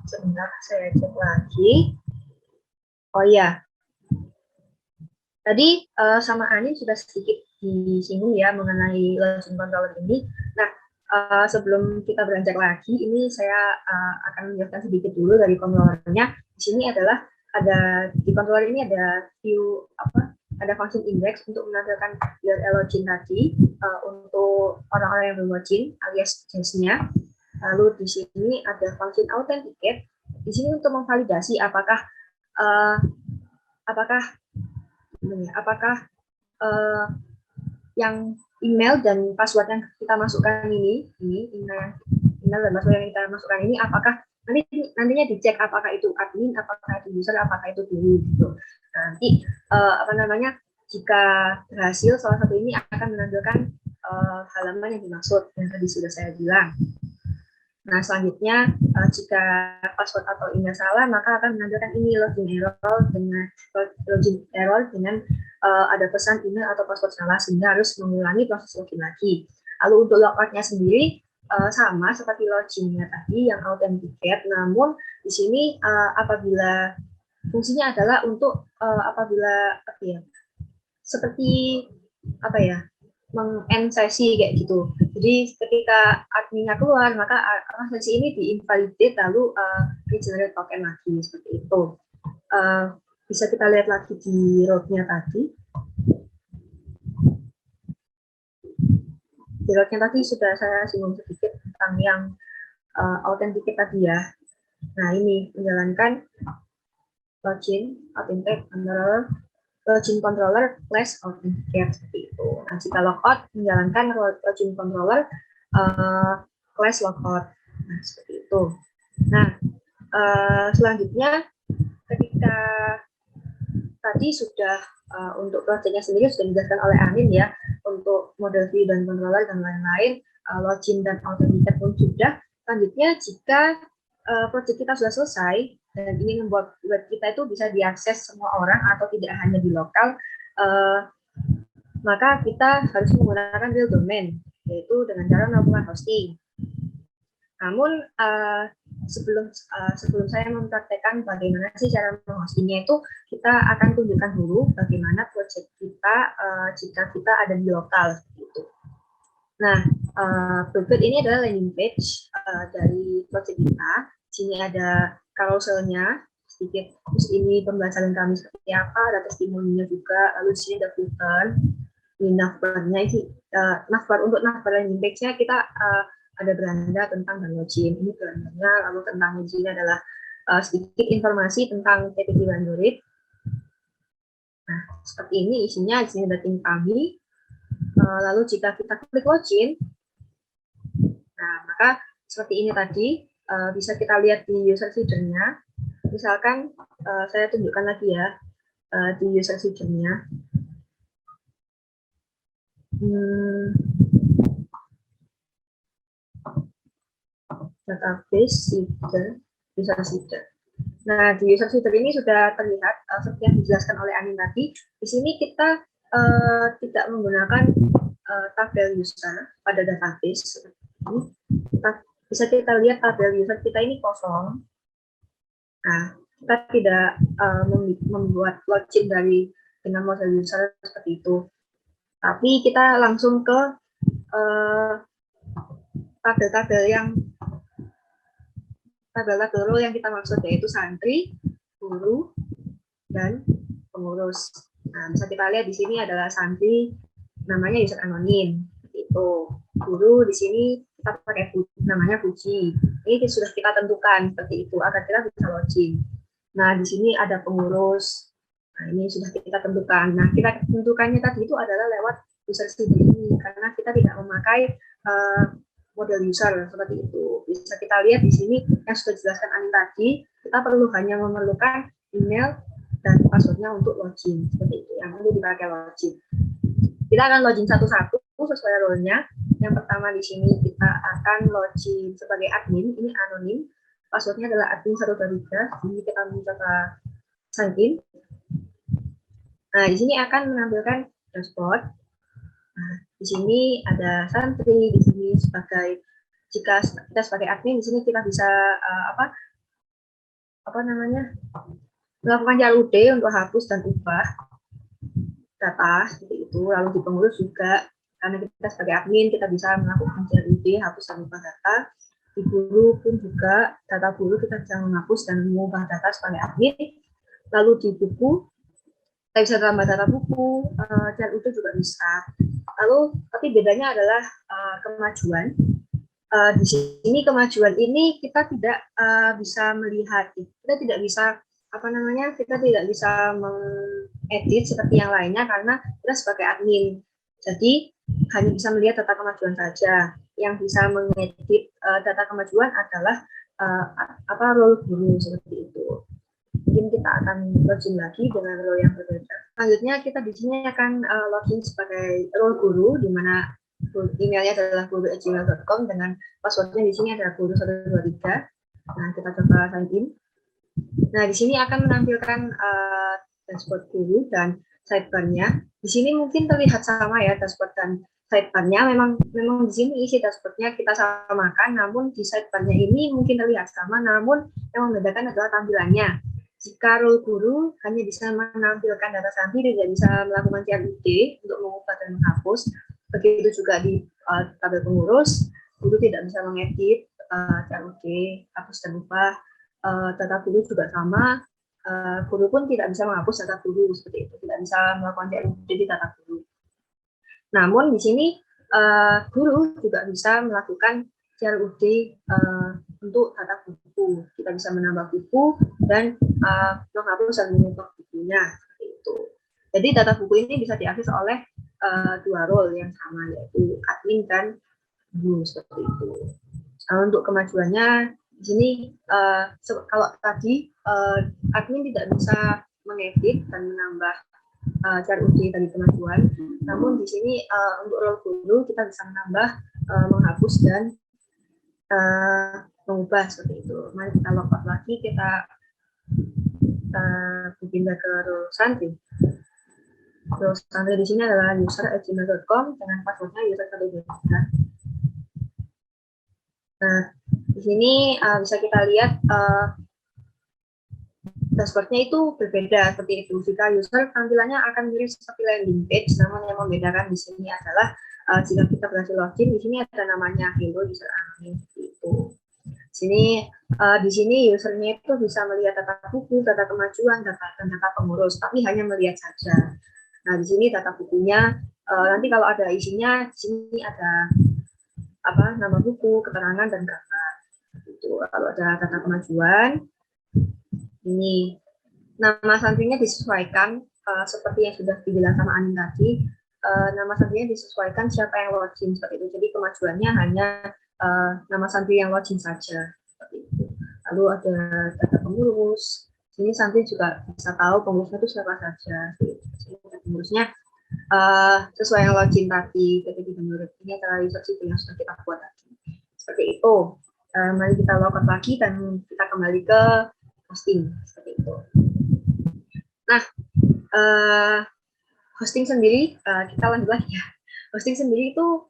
Sebentar, saya cek lagi. Oh iya, tadi sama Ani sudah sedikit disinggung ya mengenai login controller ini. Nah, sebelum kita beranjak lagi, ini saya akan menjelaskan sedikit dulu dari controllernya. Di sini adalah ada di controller ini ada view ada function index untuk menampilkan URL login tadi untuk orang-orang yang belum login alias guest-nya. Lalu di sini ada function authenticate. Di sini untuk memvalidasi apakah yang email dan password yang kita masukkan ini email dan password yang kita masukkan ini apakah nantinya dicek apakah itu admin, apakah itu user, apakah itu guru gitu. Nanti jika berhasil salah satu ini akan menampilkan halaman yang dimaksud yang tadi sudah saya bilang. Nah, selanjutnya jika password atau email salah, maka akan menampilkan ini login error dengan ada pesan email atau password salah sehingga harus mengulangi proses login lagi. Lalu untuk logoutnya sendiri sama seperti loginnya tadi yang authenticate, namun di sini apabila fungsinya adalah untuk apabila seperti meng-end sesi kayak gitu. Jadi ketika adminnya keluar, maka sesi ini di-invalidate lalu regenerate token lagi seperti itu. Bisa kita lihat lagi di roadnya tadi. Di roadnya tadi sudah saya singgung sedikit tentang yang authenticate tadi ya. Nah, ini menjalankan login, authenticate, login controller plus authenticate seperti itu. Nah, jika logout menjalankan login controller class logout. Nah, seperti itu. Nah, selanjutnya ketika tadi sudah untuk projectnya sendiri sudah dijelaskan oleh Anin ya, untuk model view dan controller dan lain-lain, login dan authenticate pun sudah. Selanjutnya jika project kita sudah selesai dan ini membuat web kita itu bisa diakses semua orang atau tidak hanya di lokal, maka kita harus menggunakan real domain, yaitu dengan cara melakukan hosting. Namun sebelum saya mempraktekkan bagaimana sih cara menghostingnya itu, kita akan tunjukkan dulu bagaimana project kita jika kita ada di lokal gitu. Nah, berikut ini adalah landing page dari project kita. Di sini ada carouselnya sedikit, terus ini pembahasan kami seperti apa, ada testimoninya juga, lalu di sini ada footer, ini navbarnya, navbar untuk navbar landing page-nya kita ada beranda tentang downloading, ini berandanya, lalu tentang di sini adalah sedikit informasi tentang TPD Android. Nah, seperti ini isinya, di sini ada tim kami. Lalu jika kita klik login, nah maka seperti ini tadi, bisa kita lihat di user feeder-nya. Misalkan saya tunjukkan lagi ya di user feeder-nya. Database feeder, user feeder. Nah, di user feeder ini sudah terlihat seperti yang dijelaskan oleh Anin tadi. Di sini kita tidak menggunakan tabel user pada database seperti ini. Bisa kita lihat tabel user kita ini kosong. Nah, kita tidak membuat login dengan model user seperti itu. Tapi kita langsung ke tabel-tabel role yang kita maksud, yaitu santri, guru, dan pengurus. Nah, bisa kita lihat di sini adalah santri, namanya user anonim, itu. Guru di sini kita pakai namanya Puji. Ini sudah kita tentukan seperti itu agar kita bisa login. Nah, di sini ada pengurus. Nah, ini sudah kita tentukan. Nah, kita tentukannya tadi itu adalah lewat user feeder ini karena kita tidak memakai model user seperti itu. Bisa kita lihat di sini yang sudah dijelaskan Anin tadi, kita hanya memerlukan email dan passwordnya untuk login seperti itu. Yang perlu dipakai login. Kita akan login satu-satu sesuai role-nya. Yang pertama di sini kita akan login sebagai admin, ini anonim. Passwordnya adalah admin123. Ini kita mencoba sign in. Nah, di sini akan menampilkan dashboard. Nah, di sini ada santri, di sini jika kita sebagai admin, di sini kita bisa melakukan CLUD untuk hapus dan ubah data seperti itu. Lalu di pengurus juga, karena kita sebagai admin, kita bisa melakukan CLUD, hapus dan ubah data. Di guru pun juga, data guru kita bisa menghapus dan mengubah data sebagai admin. Lalu di buku, kita bisa tambah data buku, CLUD juga bisa. Lalu, tapi bedanya adalah kemajuan. Di sini kemajuan ini kita tidak bisa melihat, kita tidak bisa kita tidak bisa mengedit seperti yang lainnya karena kita sebagai admin. Jadi hanya bisa melihat data kemajuan saja. Yang bisa mengedit data kemajuan adalah role guru seperti itu. Mungkin kita akan login lagi dengan role yang berbeda. Selanjutnya kita di sini akan login sebagai role guru, di mana emailnya adalah guru@gmail.com dengan passwordnya di sini ada guru123. Nah, kita coba sign in. Nah, di sini akan menampilkan dashboard guru dan sidebar-nya. Di sini mungkin terlihat sama ya dashboard dan sidebar-nya. Memang di sini isi dashboard-nya kita samakan, namun di sidebar-nya ini mungkin terlihat sama, namun yang membedakan adalah tampilannya. Jika role guru hanya bisa menampilkan data sampel, tidak bisa melakukan CLUD untuk mengubah dan menghapus. Begitu juga di tabel pengurus, guru tidak bisa mengedit CLUD, hapus dan ubah. Data guru juga sama, guru pun tidak bisa menghapus data guru seperti itu, tidak bisa melakukan CLUD di data guru. Namun di sini guru juga bisa melakukan CLUD untuk data buku. Kita bisa menambah buku dan menghapus dan mengubah bukunya seperti itu. Jadi data buku ini bisa diakses oleh dua role yang sama, yaitu admin dan guru seperti itu. Untuk kemajuannya di sini kalau tadi admin tidak bisa mengedit dan menambah CLUD dari kemajuan, namun di sini untuk role guru kita bisa menambah, menghapus dan mengubah seperti itu. Mari kita logout lagi, kita pindah ke role santri. Role santri di sini adalah user@gmail.com dengan passwordnya user123. Nah, di sini bisa kita lihat dashboardnya itu berbeda seperti itu. Jika user tampilannya akan mirip seperti landing page, namun yang membedakan di sini adalah jika kita berhasil login, di sini ada namanya Hello User Admin itu. Di sini usernya itu bisa melihat data buku, data kemajuan, dan data pengurus, tapi hanya melihat saja. Nah, di sini data bukunya nanti kalau ada isinya, di sini ada nama buku, keterangan dan gambar. Itu kalau ada data kemajuan, ini nama santrinya disesuaikan seperti yang sudah dijelaskan sama Anin tadi. Nama santrinya disesuaikan siapa yang login seperti itu. Jadi kemajuannya hanya nama santri yang login saja seperti itu. Lalu ada data pengurus. Sini santri juga bisa tahu pengurusnya itu siapa saja. Pengurusnya sesuai yang login tadi. Jadi menurut ini adalah user sipil yang sudah kita buat tadi. Seperti itu. Mari kita logout lagi dan kita kembali ke hosting seperti itu. Nah, hosting sendiri kita lanjut lagi ya. Hosting sendiri itu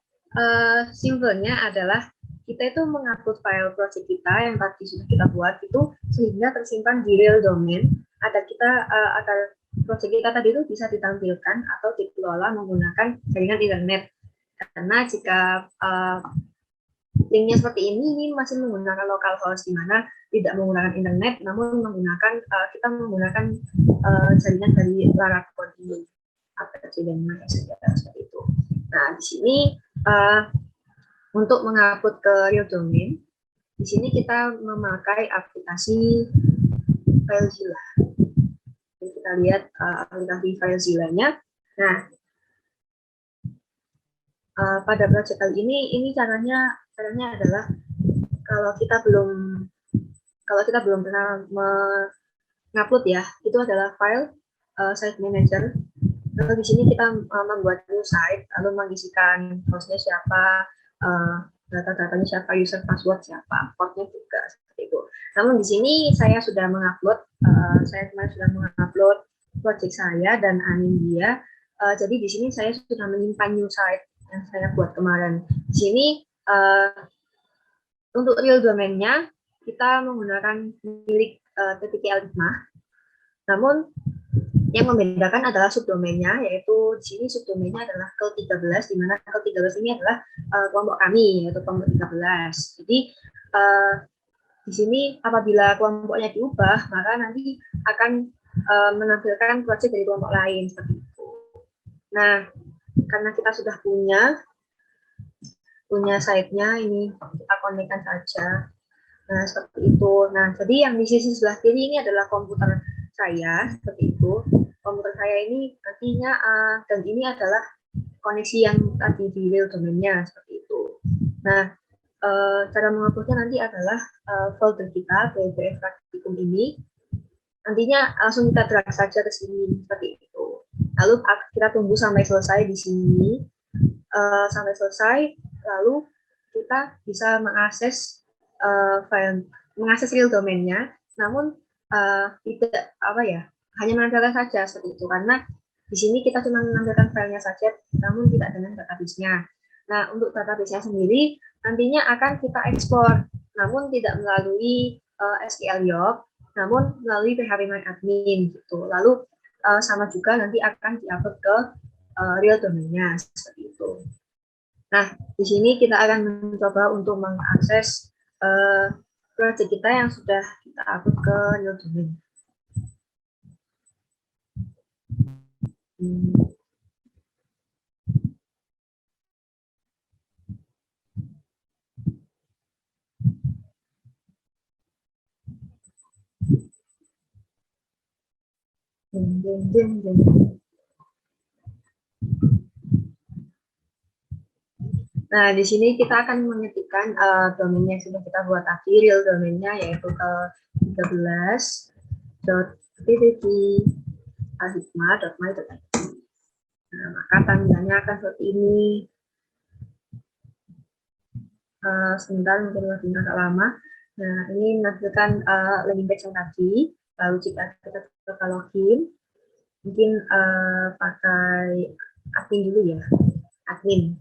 simpelnya adalah kita itu mengupload file project kita yang tadi sudah kita buat itu sehingga tersimpan di real domain. Agar project kita tadi itu bisa ditampilkan atau dikelola menggunakan jaringan internet. Karena jika linknya seperti ini masih menggunakan localhost, di mana tidak menggunakan internet, namun kita menggunakan jaringan dari Laravel seperti itu. Nah, di sini untuk mengupload ke real domain, di sini kita memakai aplikasi FileZilla. Jadi kita lihat aplikasi FileZilla-nya. Nah, pada project kali ini caranya adalah kalau kita belum pernah mengupload ya, itu adalah file site manager. Lalu di sini kita membuat new site, lalu mengisikan hostnya siapa, data-datanya siapa, user password siapa, portnya juga seperti itu. Namun di sini saya sudah mengupload, saya kemarin sudah mengupload project saya dan Anindia. Jadi di sini saya sudah menyimpan new site yang saya buat kemarin. Di sini untuk real domain-nya kita menggunakan milik TTL5. Namun yang membedakan adalah subdomainnya, yaitu di sini subdomainnya adalah ke-13, di mana ke-13 ini adalah kelompok kami, yaitu kelompok 13. Jadi di sini apabila kelompoknya diubah, maka nanti akan menampilkan project dari kelompok lain seperti itu. Nah, karena kita sudah punya site-nya, ini kita konekkan saja. Nah, seperti itu. Nah, jadi yang di sisi sebelah kiri ini adalah komputer saya, seperti itu. Komputer saya ini nantinya, dan ini adalah koneksi yang tadi di real domain-nya, seperti itu. Nah, cara menghapusnya nanti adalah folder kita, BBF praktikum ini. Nantinya langsung kita drag saja ke sini, seperti itu. Lalu kita tunggu sampai selesai di sini. Sampai selesai, lalu kita bisa mengakses file, mengakses real domain-nya, namun tidak hanya menampilkan saja seperti itu, karena di sini kita cuma menampilkan filenya saja, namun tidak dengan database-nya. Nah, untuk database-nya sendiri nantinya akan kita ekspor, namun tidak melalui SQL Yoke, namun melalui phpMyAdmin gitu. Lalu sama juga nanti akan diupload ke real domain-nya seperti itu. Nah, di sini kita akan mencoba untuk mengakses project kita yang sudah kita upload ke real domain. Nah, di sini kita akan mengetikkan domain yang sudah kita buat tadi, real domainnya, yaitu ke 13.ppp.alhikmah.my.id. Nah, maka tampilannya akan seperti ini. Sebentar, mungkin lebih agak lama. Nah, ini menampilkan landing page yang tadi. Lalu jika kita coba login, mungkin pakai admin dulu ya, admin.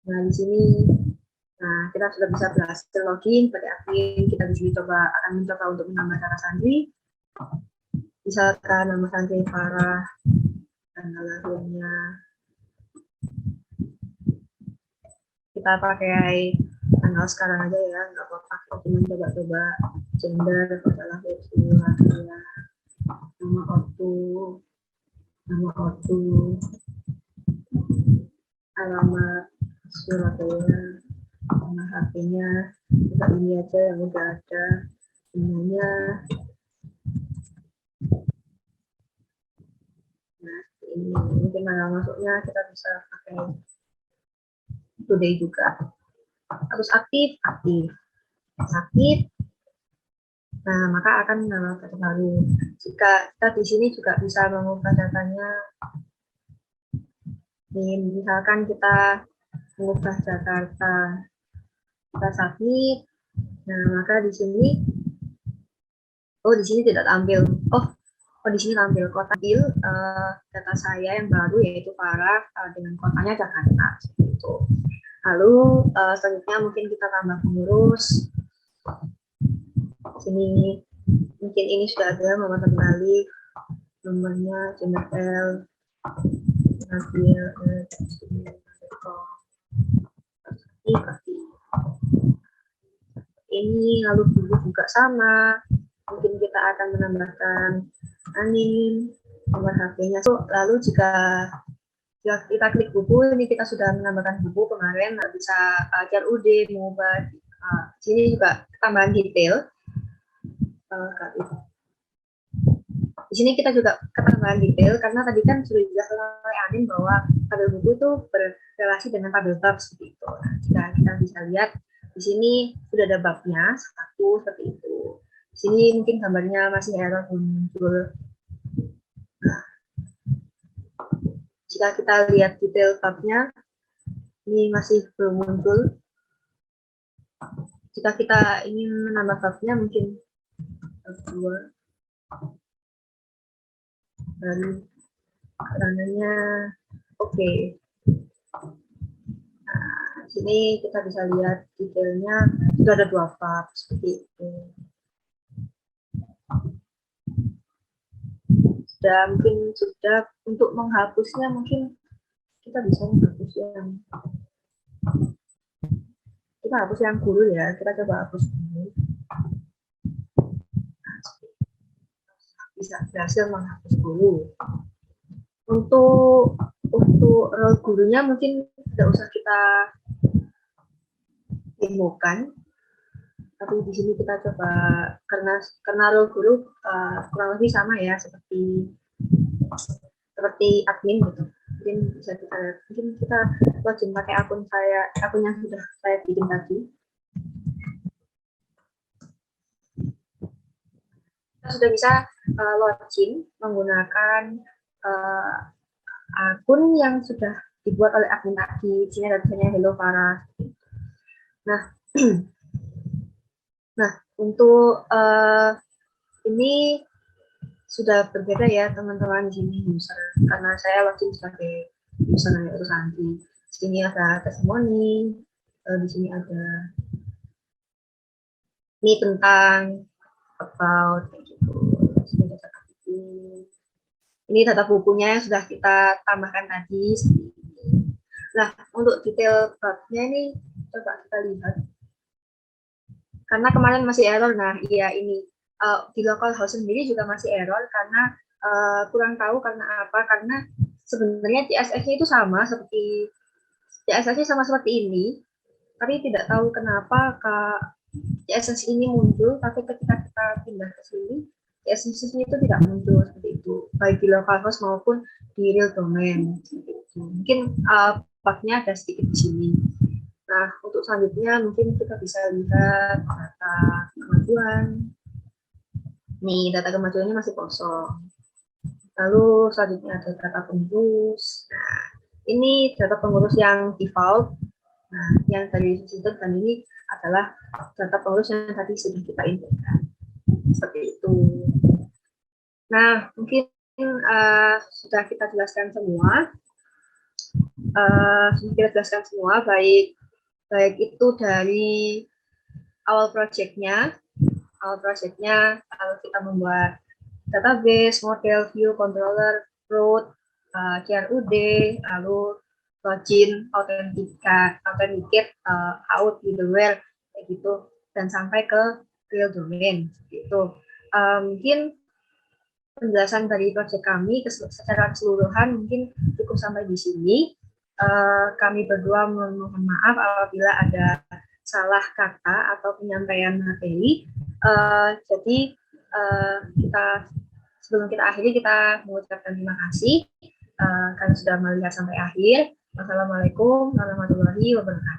Nah, di sini kita sudah bisa berhasil login pada admin. Kita di sini akan mencoba untuk menambah cara santri. Misalkan nama santri Farah, tanggal lahirnya kita pakai tanggal sekarang aja ya, nggak apa-apa. Kita cuma coba-coba gender, tanggal lahir, nama ortu, alamat Surabaya, nama HP-nya, kita ini aja yang udah ada, semuanya. Nah, ini mungkin tanggal masuknya kita bisa pakai today juga. Harus aktif. Nah, maka akan menambah data baru. Jika kita di sini juga bisa mengubah datanya. Nih, misalkan kita mengubah Jakarta, kita submit. Nah, maka di sini, di sini tidak tampil. Di sini tampil kota data saya yang baru, yaitu Farah dengan kotanya Jakarta. Gitu. Lalu selanjutnya mungkin kita tambah pengurus. Sini mungkin ini sudah ada Muhammad Abdul, nomornya Gmail, ini, lalu buku juga sama. Mungkin kita akan menambahkan anin, nomor HP-nya. Lalu jika kita klik buku, ini kita sudah menambahkan buku kemarin, bisa CRUD, mengubah. Sini juga tambahan detail. Di sini kita juga ketambahan detail, karena tadi kan sudah dijelaskan oleh Anin bahwa tabel buku itu berrelasi dengan tabel bab seperti itu. Nah, jika kita bisa lihat di sini sudah ada babnya satu seperti itu. Di sini mungkin gambarnya masih error muncul. Nah, jika kita lihat detail babnya, ini masih belum muncul. Jika kita ingin menambah babnya, mungkin bab 2. Dan rananya oke. Nah, sini kita bisa lihat detailnya sudah ada 2 bab seperti itu. Sudah untuk menghapusnya, mungkin kita bisa menghapus yang kita hapus yang guru ya. Kita coba hapus dulu. Bisa berhasil menghapus guru. Untuk role gurunya mungkin tidak usah kita demokan, tapi di sini kita coba karena role guru kurang lebih sama ya seperti admin gitu. Mungkin bisa kita lihat. Mungkin kita login pakai akun yang sudah saya bikin tadi. Kita sudah bisa login menggunakan akun yang sudah dibuat oleh admin tadi. Di sini ada tulisannya Hello Farah. Nah, untuk ini sudah berbeda ya teman-teman di sini user, karena saya login sebagai user yaitu Santi. Di sini ada testimoni, di sini ada ini tentang about kayak gitu. Ini data bukunya yang sudah kita tambahkan tadi. Nah, untuk detail babnya ini coba kita lihat. Karena kemarin masih error, nah iya ini di localhost sendiri juga masih error karena kurang tahu karena apa, karena sebenarnya CSS-nya itu sama seperti CSS-nya sama seperti ini, tapi tidak tahu kenapa CSS ini muncul, tapi ketika kita pindah ke sini CSS-nya itu tidak muncul seperti itu, baik di localhost maupun di real domain. Mungkin bug-nya ada sedikit di sini. Nah, untuk selanjutnya mungkin kita bisa lihat data kemajuan. Nih, data kemajuannya masih kosong. Lalu selanjutnya ada data pengurus. Nah, ini data pengurus yang default. Nah, yang tadi disebut dan ini adalah data pengurus yang tadi sudah kita inputkan. Seperti itu. Nah, mungkin sudah kita jelaskan semua. Baik itu dari awal projectnya kalau kita membuat database, model, view, controller, root, CRUD, lalu login, authenticate, out, middleware, kayak gitu, dan sampai ke real domain, gitu. Mungkin penjelasan dari project kami secara keseluruhan mungkin cukup sampai di sini. Kami berdua mohon maaf apabila ada salah kata atau penyampaian materi. Jadi sebelum kita akhiri kita mengucapkan terima kasih karena sudah melihat sampai akhir. Wassalamualaikum warahmatullahi wabarakatuh.